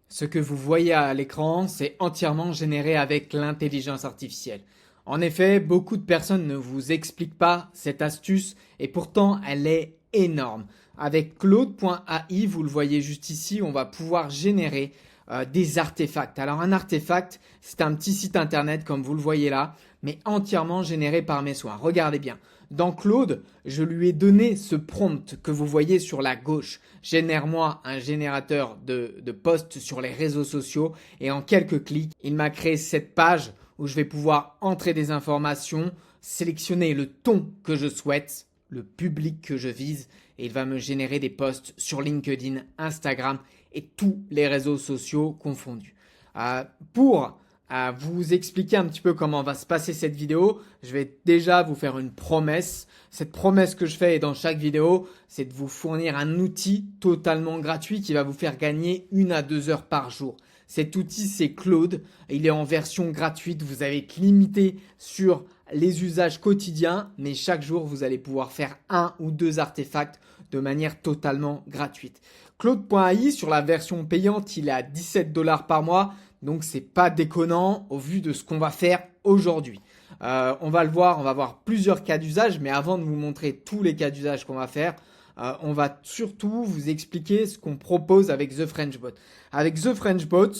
Ce que vous voyez à l'écran, c'est entièrement généré avec l'intelligence artificielle. En effet, beaucoup de personnes ne vous expliquent pas cette astuce et pourtant elle est énorme. Avec Claude.ai, vous le voyez juste ici, on va pouvoir générer des artefacts. Alors un artefact, c'est un petit site internet comme vous le voyez là, mais entièrement généré par mes soins. Regardez bien. Dans Claude, je lui ai donné ce prompt que vous voyez sur la gauche. Génère-moi un générateur de posts sur les réseaux sociaux et en quelques clics, il m'a créé cette page où je vais pouvoir entrer des informations, sélectionner le ton que je souhaite, le public que je vise et il va me générer des posts sur LinkedIn, Instagram et tous les réseaux sociaux confondus. Pour vous expliquer un petit peu comment va se passer cette vidéo, je vais déjà vous faire une promesse. Cette promesse que je fais dans chaque vidéo, c'est de vous fournir un outil totalement gratuit qui va vous faire gagner 1 à 2 heures par jour. Cet outil, c'est Claude. Il est en version gratuite. Vous avez limité sur les usages quotidiens, mais chaque jour, vous allez pouvoir faire 1 ou 2 artefacts de manière totalement gratuite. Claude.ai, sur la version payante, il est à 17 $ par mois. Donc, c'est pas déconnant au vu de ce qu'on va faire aujourd'hui. On va le voir, on va voir plusieurs cas d'usage, mais avant de vous montrer tous les cas d'usage qu'on va faire, on va surtout vous expliquer ce qu'on propose avec The French Bot. Avec The French Bot,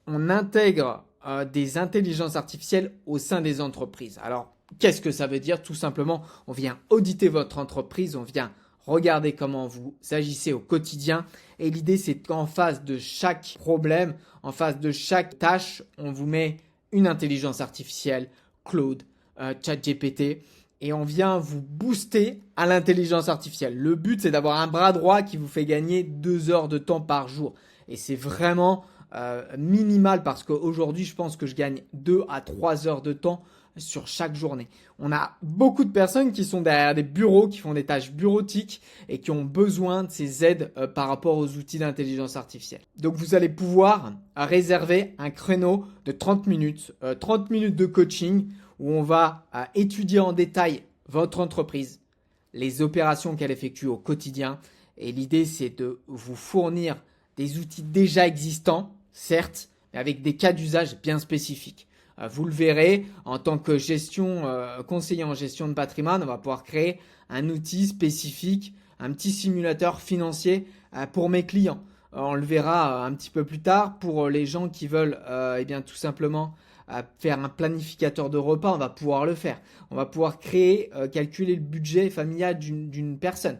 on intègre des intelligences artificielles au sein des entreprises. Alors, qu'est-ce que ça veut dire? Tout simplement, on vient auditer votre entreprise, on vient regarder comment vous agissez au quotidien. Et l'idée, c'est qu'en face de chaque problème, en face de chaque tâche, on vous met une intelligence artificielle, Claude, ChatGPT, et on vient vous booster à l'intelligence artificielle. Le but, c'est d'avoir un bras droit qui vous fait gagner 2 heures de temps par jour. Et c'est vraiment minimal parce qu'aujourd'hui, je pense que je gagne 2 à 3 heures de temps sur chaque journée. On a beaucoup de personnes qui sont derrière des bureaux, qui font des tâches bureautiques et qui ont besoin de ces aides par rapport aux outils d'intelligence artificielle. Donc vous allez pouvoir réserver un créneau de 30 minutes de coaching où on va étudier en détail votre entreprise, les opérations qu'elle effectue au quotidien. Et l'idée, c'est de vous fournir des outils déjà existants, certes, mais avec des cas d'usage bien spécifiques. Vous le verrez, en tant que conseiller en gestion de patrimoine, on va pouvoir créer un outil spécifique, un petit simulateur financier pour mes clients. On le verra un petit peu plus tard. Pour les gens qui veulent tout simplement faire un planificateur de repas, on va pouvoir le faire. On va pouvoir calculer le budget familial d'une personne.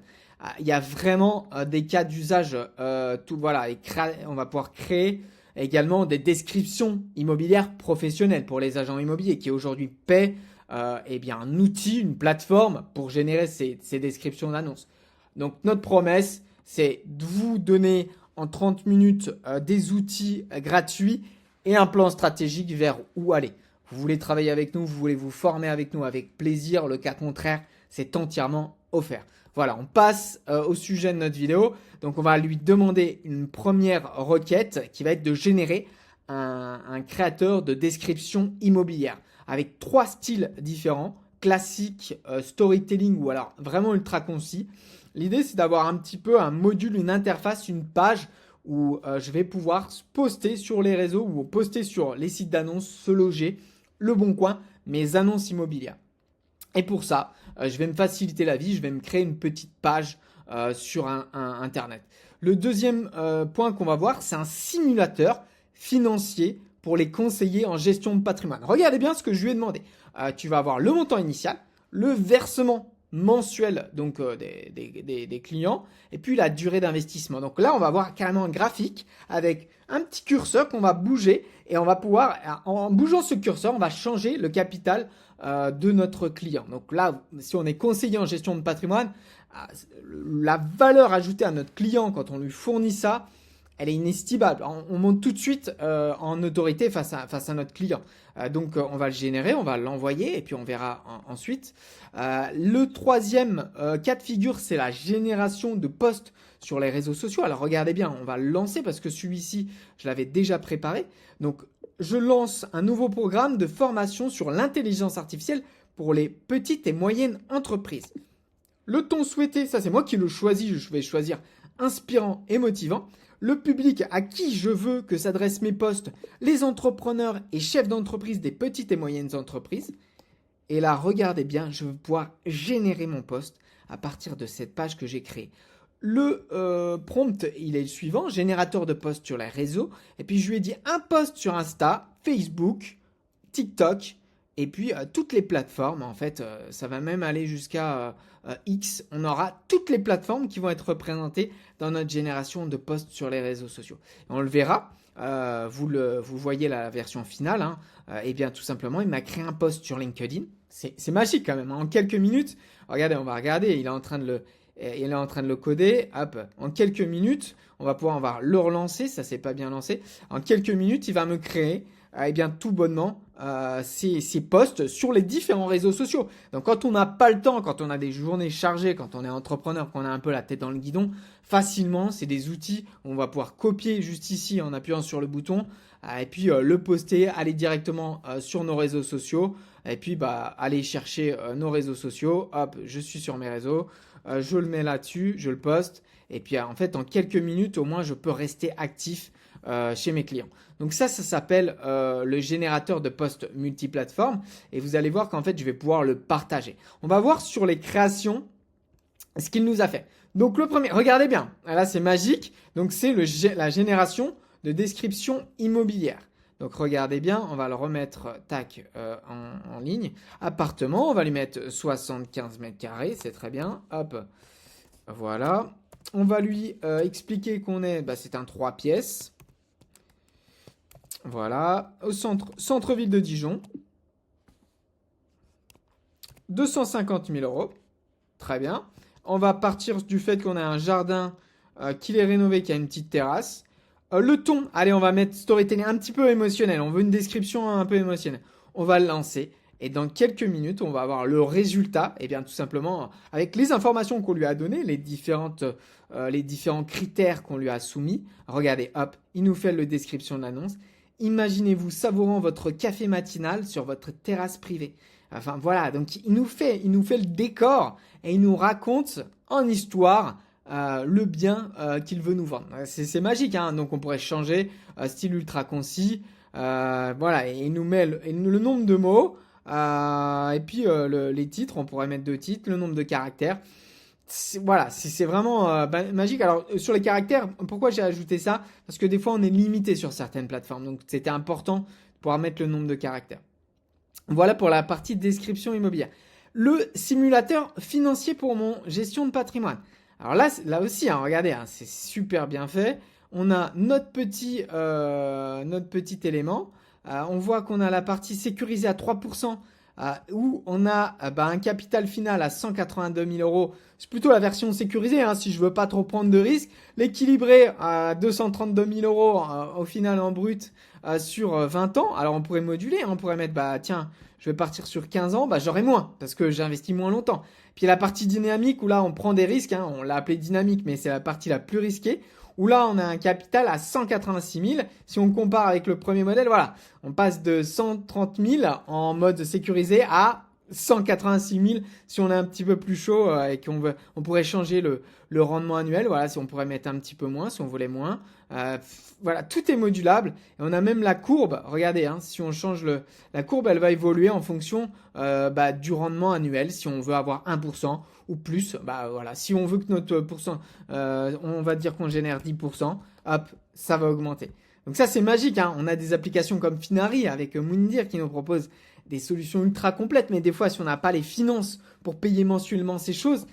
Il y a vraiment des cas d'usage. On va pouvoir créer également des descriptions immobilières professionnelles pour les agents immobiliers qui aujourd'hui paient un outil, une plateforme pour générer ces descriptions d'annonces. Donc notre promesse, c'est de vous donner en 30 minutes des outils gratuits et un plan stratégique vers où aller. Vous voulez travailler avec nous, vous voulez vous former avec nous avec plaisir. Le cas contraire, c'est entièrement offert. Voilà, on passe au sujet de notre vidéo. Donc, on va lui demander une première requête qui va être de générer un créateur de description immobilière avec 3 styles différents, classique, storytelling ou alors vraiment ultra concis. L'idée, c'est d'avoir un petit peu un module, une interface, une page où je vais pouvoir poster sur les réseaux ou poster sur les sites d'annonces, Se Loger, Le Bon Coin, mes annonces immobilières. Et pour ça, je vais me faciliter la vie, je vais me créer une petite page sur Internet. Le deuxième point qu'on va voir, c'est un simulateur financier pour les conseillers en gestion de patrimoine. Regardez bien ce que je lui ai demandé. Tu vas avoir le montant initial, le versement mensuel donc des clients et puis la durée d'investissement. Donc là, on va avoir carrément un graphique avec un petit curseur qu'on va bouger et on va pouvoir, en bougeant ce curseur, on va changer le capital de notre client. Donc là, si on est conseiller en gestion de patrimoine, la valeur ajoutée à notre client quand on lui fournit ça, elle est inestimable. On monte tout de suite en autorité face à notre client. Donc on va le générer, on va l'envoyer et puis on verra ensuite. Le troisième cas de figure, c'est la génération de posts sur les réseaux sociaux. Alors regardez bien, on va le lancer parce que celui-ci, je l'avais déjà préparé. Donc je lance un nouveau programme de formation sur l'intelligence artificielle pour les petites et moyennes entreprises. Le ton souhaité, ça c'est moi qui le choisis, je vais choisir inspirant et motivant. le public à qui je veux que s'adressent mes posts, les entrepreneurs et chefs d'entreprise des petites et moyennes entreprises. Et là, regardez bien, je vais pouvoir générer mon post à partir de cette page que j'ai créée. Le prompt, il est le suivant, générateur de posts sur les réseaux. Et puis, je lui ai dit un post sur Insta, Facebook, TikTok, et puis toutes les plateformes. En fait, ça va même aller jusqu'à X. On aura toutes les plateformes qui vont être représentées dans notre génération de posts sur les réseaux sociaux. Et on le verra. Vous voyez la version finale. Hein. Et bien, tout simplement, il m'a créé un post sur LinkedIn. C'est magique quand même. Hein. En quelques minutes, regardez, on va regarder. Il est en train de le coder. Hop, en quelques minutes, on va le relancer. Ça s'est pas bien lancé. En quelques minutes, il va me créer, eh bien, tout bonnement, ces posts sur les différents réseaux sociaux. Donc, quand on n'a pas le temps, quand on a des journées chargées, quand on est entrepreneur, qu'on a un peu la tête dans le guidon, facilement, c'est des outils. On va pouvoir copier juste ici en appuyant sur le bouton, et puis le poster, aller directement sur nos réseaux sociaux, et puis aller chercher nos réseaux sociaux. Hop, je suis sur mes réseaux. Je le mets là-dessus, je le poste. Et puis en fait, en quelques minutes, au moins, je peux rester actif chez mes clients. Donc ça s'appelle le générateur de posts multiplateforme. Et vous allez voir qu'en fait, je vais pouvoir le partager. On va voir sur les créations ce qu'il nous a fait. Donc le premier, regardez bien. Là, c'est magique. Donc c'est la génération de description immobilière. Donc regardez bien, on va le remettre en ligne. Appartement, on va lui mettre 75 mètres carrés, c'est très bien. Hop, voilà. On va lui expliquer c'est un 3 pièces. Voilà, au centre-ville de Dijon. 250 000 euros. Très bien. On va partir du fait qu'on a un jardin qu'il est rénové, qui a une petite terrasse. Le ton, allez, on va mettre storytelling un petit peu émotionnel. On veut une description un peu émotionnelle. On va le lancer. Et dans quelques minutes, on va avoir le résultat. Et bien, tout simplement, avec les informations qu'on lui a données, les différents critères qu'on lui a soumis. Regardez, hop, il nous fait la description de l'annonce. Imaginez-vous savourant votre café matinal sur votre terrasse privée. Enfin, voilà. Donc, il nous fait le décor et il nous raconte en histoire le bien qu'il veut nous vendre. C'est magique, hein. Donc on pourrait changer style ultra concis, voilà, et il nous met le nombre de mots, et puis les titres, on pourrait mettre 2 titres, le nombre de caractères. Voilà, c'est vraiment magique. Alors sur les caractères, pourquoi j'ai ajouté ça? Parce que des fois on est limité sur certaines plateformes, donc c'était important de pouvoir mettre le nombre de caractères. Voilà pour la partie description immobilière. Le simulateur financier pour mon gestion de patrimoine. Alors là aussi, hein, regardez, hein, c'est super bien fait. On a notre petit élément. On voit qu'on a la partie sécurisée à 3%, où on a un capital final à 182 000 euros. C'est plutôt la version sécurisée, hein, si je veux pas trop prendre de risques. L'équilibré à 232 000 euros au final en brut sur 20 ans. Alors on pourrait moduler, hein, on pourrait mettre, tiens, je vais partir sur 15 ans, j'aurai moins parce que j'investis moins longtemps. Puis la partie dynamique où là on prend des risques, hein, on l'a appelé dynamique, mais c'est la partie la plus risquée, où là on a un capital à 186 000. Si on compare avec le premier modèle, voilà, on passe de 130 000 en mode sécurisé à 186 000 si on est un petit peu plus chaud et on pourrait changer le rendement annuel. Voilà, si on pourrait mettre un petit peu moins, si on voulait moins. Voilà, tout est modulable. Et on a même la courbe. Regardez, hein, si on change la courbe, elle va évoluer en fonction du rendement annuel. Si on veut avoir 1% ou plus, voilà. Si on veut que notre pourcent, on va dire qu'on génère 10%, hop, ça va augmenter. Donc ça, c'est magique, hein. On a des applications comme Finari avec Moundir qui nous propose des solutions ultra complètes. Mais des fois, si on n'a pas les finances pour payer mensuellement ces choses,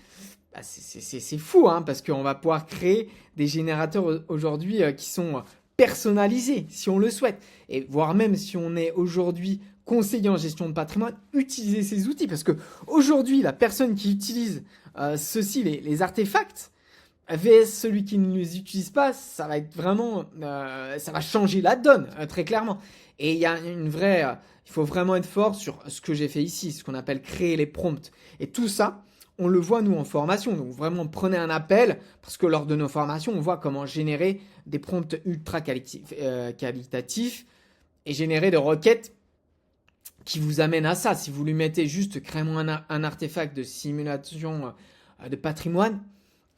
c'est fou, hein, parce qu'on va pouvoir créer des générateurs aujourd'hui qui sont personnalisés, si on le souhaite. Et voire même si on est aujourd'hui conseiller en gestion de patrimoine, utiliser ces outils. Parce que aujourd'hui, la personne qui utilise les artefacts, vs celui qui ne les utilise pas, ça va être vraiment, ça va changer la donne, très clairement. Et il y a il faut vraiment être fort sur ce que j'ai fait ici, ce qu'on appelle créer les prompts. Et tout ça, on le voit nous en formation. Donc vraiment, prenez un appel, parce que lors de nos formations, on voit comment générer des prompts ultra qualitatifs et générer des requêtes qui vous amènent à ça. Si vous lui mettez juste, crée-moi un artefact de simulation de patrimoine,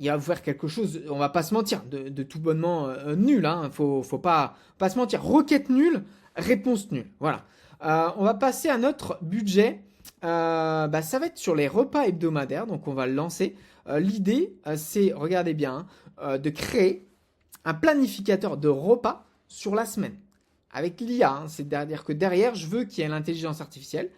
il va vous faire quelque chose, on va pas se mentir, de tout bonnement nul. Hein. Faut pas se mentir. Requête nulle, réponse nulle. Voilà. On va passer à notre budget. Ça va être sur les repas hebdomadaires, donc on va le lancer. L'idée, c'est, regardez bien, de créer un planificateur de repas sur la semaine. Avec l'IA, hein. C'est-à-dire que derrière, je veux qu'il y ait l'intelligence artificielle.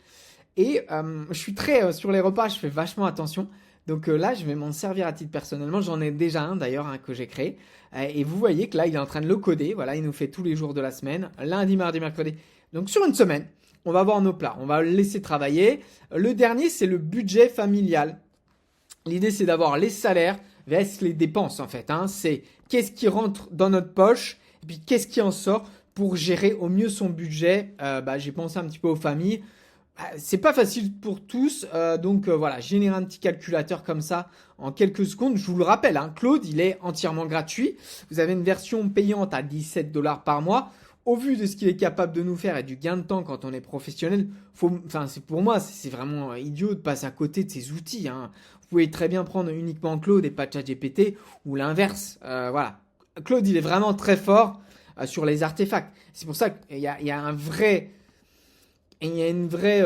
Et je suis très sur les repas, je fais vachement attention. Donc là, je vais m'en servir à titre personnellement. J'en ai déjà un d'ailleurs que j'ai créé. Et vous voyez que là, il est en train de le coder. Voilà, il nous fait tous les jours de la semaine, lundi, mardi, mercredi. Donc sur une semaine, on va avoir nos plats. On va le laisser travailler. Le dernier, c'est le budget familial. L'idée, c'est d'avoir les salaires vs les dépenses en fait. Hein. C'est qu'est-ce qui rentre dans notre poche et puis qu'est-ce qui en sort pour gérer au mieux son budget. J'ai pensé un petit peu aux familles. C'est pas facile pour tous, donc voilà, générer un petit calculateur comme ça en quelques secondes. Je vous le rappelle, hein, Claude, il est entièrement gratuit. Vous avez une version payante à 17 $ par mois. Au vu de ce qu'il est capable de nous faire et du gain de temps quand on est professionnel, pour moi, c'est vraiment idiot de passer à côté de ces outils. Hein. Vous pouvez très bien prendre uniquement Claude et pas ChatGPT ou l'inverse. Voilà, Claude, il est vraiment très fort sur les artefacts. C'est pour ça qu'il y a un vrai et il y a une vraie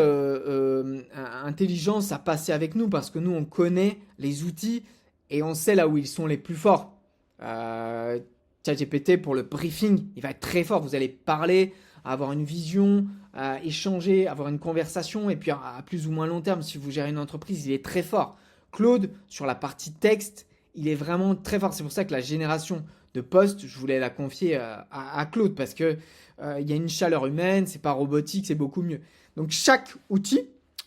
intelligence à passer avec nous parce que nous, on connaît les outils et on sait là où ils sont les plus forts. ChatGPT, pour le briefing, il va être très fort. Vous allez parler, avoir une vision, échanger, avoir une conversation. Et puis à plus ou moins long terme, si vous gérez une entreprise, il est très fort. Claude, sur la partie texte, il est vraiment très fort. C'est pour ça que la génération de posts, je voulais la confier à Claude parce que il y a une chaleur humaine, c'est pas robotique, c'est beaucoup mieux. Donc chaque outil,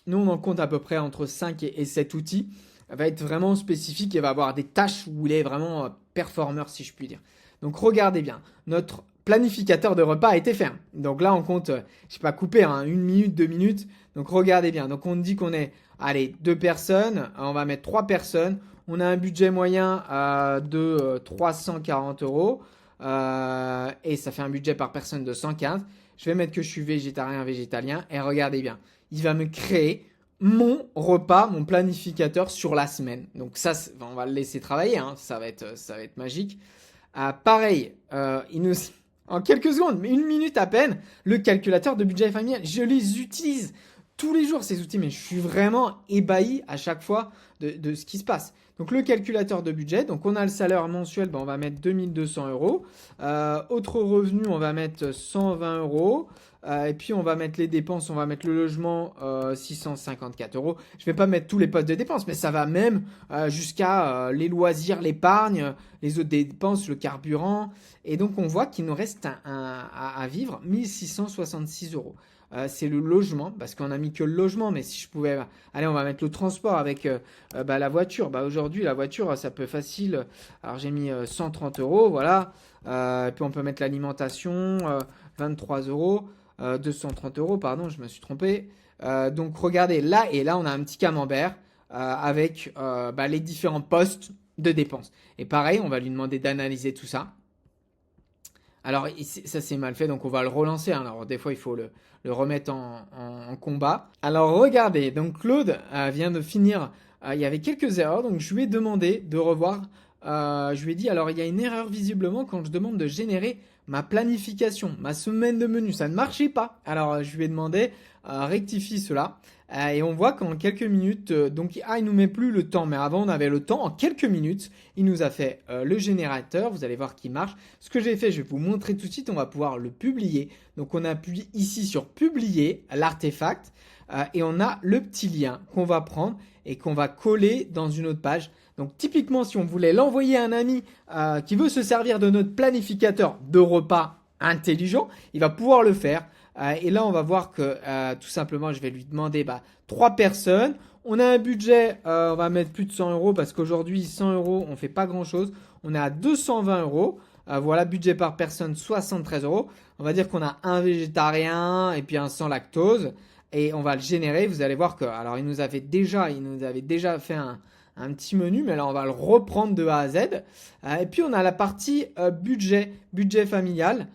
nous on en compte à peu près entre 5 et 7 outils, va être vraiment spécifique et va avoir des tâches où il est vraiment performeur si je puis dire. Donc regardez bien, notre planificateur de repas a été fait. Donc là on compte, je sais pas couper, 1 minute, 2 minutes. Donc regardez bien, donc on dit qu'on est, allez, 2 personnes, on va mettre 3 personnes. On a un budget moyen de 340 €. Et ça fait un budget par personne de 115. Je vais mettre que je suis végétarien, végétalien. Et regardez bien, il va me créer mon repas, mon planificateur sur la semaine. Donc ça, on va le laisser travailler. Hein. Ça va être magique. Pareil, en quelques secondes, mais 1 minute à peine, le calculateur de budget familial. Je les utilise tous les jours ces outils, mais je suis vraiment ébahi à chaque fois de ce qui se passe. Donc le calculateur de budget, donc on a le salaire mensuel, on va mettre 2200 €. Autre revenu, on va mettre 120 €. Et puis on va mettre les dépenses, on va mettre le logement 654 €. Je vais pas mettre tous les postes de dépenses, mais ça va même jusqu'à les loisirs, l'épargne, les autres dépenses, le carburant. Et donc on voit qu'il nous reste à vivre 1666 €. C'est le logement, parce qu'on a mis que le logement, mais si je pouvais... Allez, on va mettre le transport avec la voiture. Aujourd'hui, la voiture, ça peut facile... Alors, j'ai mis 130 €, voilà. Et puis, on peut mettre l'alimentation, 23 €. 230 €, pardon, je me suis trompé. Donc, regardez, là, et là, on a un petit camembert avec les différents postes de dépenses. Et pareil, on va lui demander d'analyser tout ça. Alors, ça c'est mal fait, donc on va le relancer. Hein. Alors, des fois, il faut le remettre en combat. Alors, regardez, donc Claude vient de finir. Il y avait quelques erreurs, donc je lui ai demandé de revoir. Je lui ai dit, alors il y a une erreur visiblement quand je demande de générer ma planification, ma semaine de menu. Ça ne marchait pas. Alors, je lui ai demandé, rectifie cela. Et on voit qu'en quelques minutes, donc il nous met plus le temps, mais avant on avait le temps. En quelques minutes, il nous a fait le générateur. Vous allez voir qu'il marche. Ce que j'ai fait, je vais vous montrer tout de suite. On va pouvoir le publier. Donc on appuie ici sur publier l'artefact et on a le petit lien qu'on va prendre et qu'on va coller dans une autre page. Donc typiquement, si on voulait l'envoyer à un ami qui veut se servir de notre planificateur de repas intelligent, il va pouvoir le faire. Et là, on va voir que tout simplement, je vais lui demander 3 personnes. On a un budget, on va mettre plus de 100 € parce qu'aujourd'hui, 100 €, on fait pas grand-chose. On est à 220 €. Voilà, budget par personne, 73 €. On va dire qu'on a un végétarien et puis un sans lactose. Et on va le générer. Vous allez voir que, alors, il nous avait déjà fait un petit menu, mais là, on va le reprendre de A à Z. Et puis, on a la partie budget familial.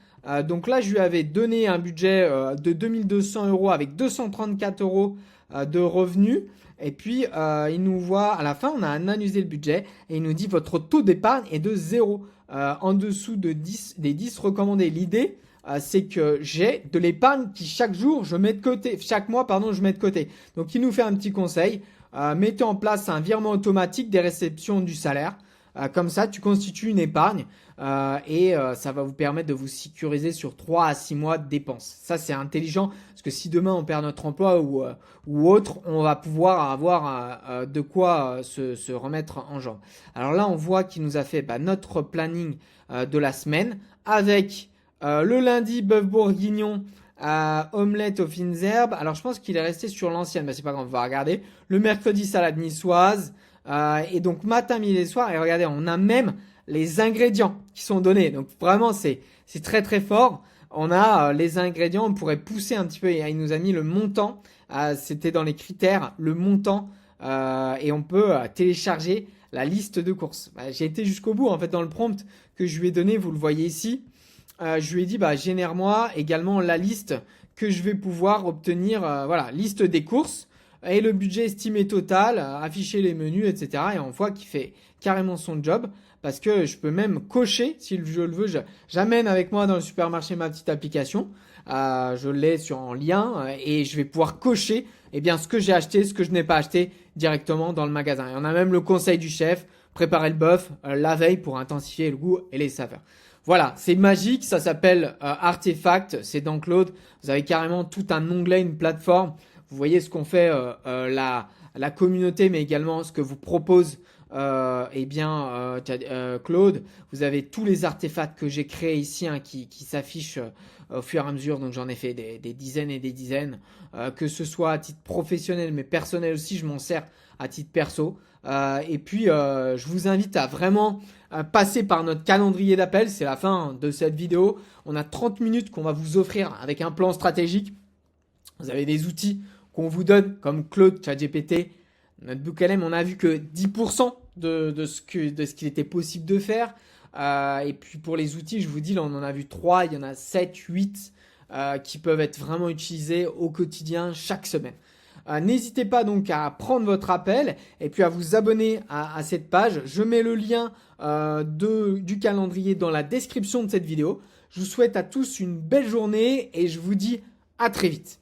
Donc là, je lui avais donné un budget de 2200 € avec 234 € de revenus. Et puis, il nous voit, à la fin, on a analysé le budget et il nous dit votre taux d'épargne est de 0, en dessous de 10, des 10 recommandés. L'idée, c'est que j'ai de l'épargne qui chaque jour, je mets de côté, chaque mois, pardon, je mets de côté. Donc, il nous fait un petit conseil. Mettez en place un virement automatique des réceptions du salaire. Comme ça, tu constitues une épargne et ça va vous permettre de vous sécuriser sur 3 à 6 mois de dépenses. Ça, c'est intelligent parce que si demain on perd notre emploi ou autre, on va pouvoir avoir de quoi se remettre en jambe. Alors là, on voit qu'il nous a fait notre planning de la semaine avec le lundi bœuf bourguignon. Omelette aux fines herbes. Alors je pense qu'il est resté sur l'ancienne, mais c'est pas grave, on va regarder. Le mercredi salade niçoise. Et donc matin, midi et soir. Et regardez, on a même les ingrédients qui sont donnés. Donc vraiment, c'est très très fort. On a les ingrédients. On pourrait pousser un petit peu. Il nous a mis le montant. C'était dans les critères le montant. Et on peut télécharger la liste de courses. J'ai été jusqu'au bout en fait dans le prompt que je lui ai donné. Vous le voyez ici. Je lui ai dit génère-moi également la liste que je vais pouvoir obtenir. Voilà, liste des courses et le budget estimé total, afficher les menus, etc. Et on voit qu'il fait carrément son job parce que je peux même cocher si je le veux. J'amène avec moi dans le supermarché ma petite application. Je l'ai en lien et je vais pouvoir cocher ce que j'ai acheté, ce que je n'ai pas acheté directement dans le magasin. Et on a même le conseil du chef, préparer le bœuf la veille pour intensifier le goût et les saveurs. Voilà, c'est magique, ça s'appelle Artefact, c'est dans Claude. Vous avez carrément tout un onglet, une plateforme. Vous voyez ce qu'on fait la communauté, mais également ce que vous propose Claude. Vous avez tous les artefacts que j'ai créés ici qui s'affichent au fur et à mesure. Donc j'en ai fait des dizaines et des dizaines, que ce soit à titre professionnel, mais personnel aussi, je m'en sers à titre perso. Et puis je vous invite à vraiment passer par notre calendrier d'appel. C'est la fin de cette vidéo. On a 30 minutes qu'on va vous offrir avec un plan stratégique. Vous avez des outils qu'on vous donne comme Claude, ChatGPT, NotebookLM. On a vu que 10% de ce qu'il était possible de faire. Et puis pour les outils, je vous dis, là on en a vu 3, il y en a 7, 8 qui peuvent être vraiment utilisés au quotidien chaque semaine. N'hésitez pas donc à prendre votre appel et puis à vous abonner à cette page. Je mets le lien du calendrier dans la description de cette vidéo. Je vous souhaite à tous une belle journée et je vous dis à très vite.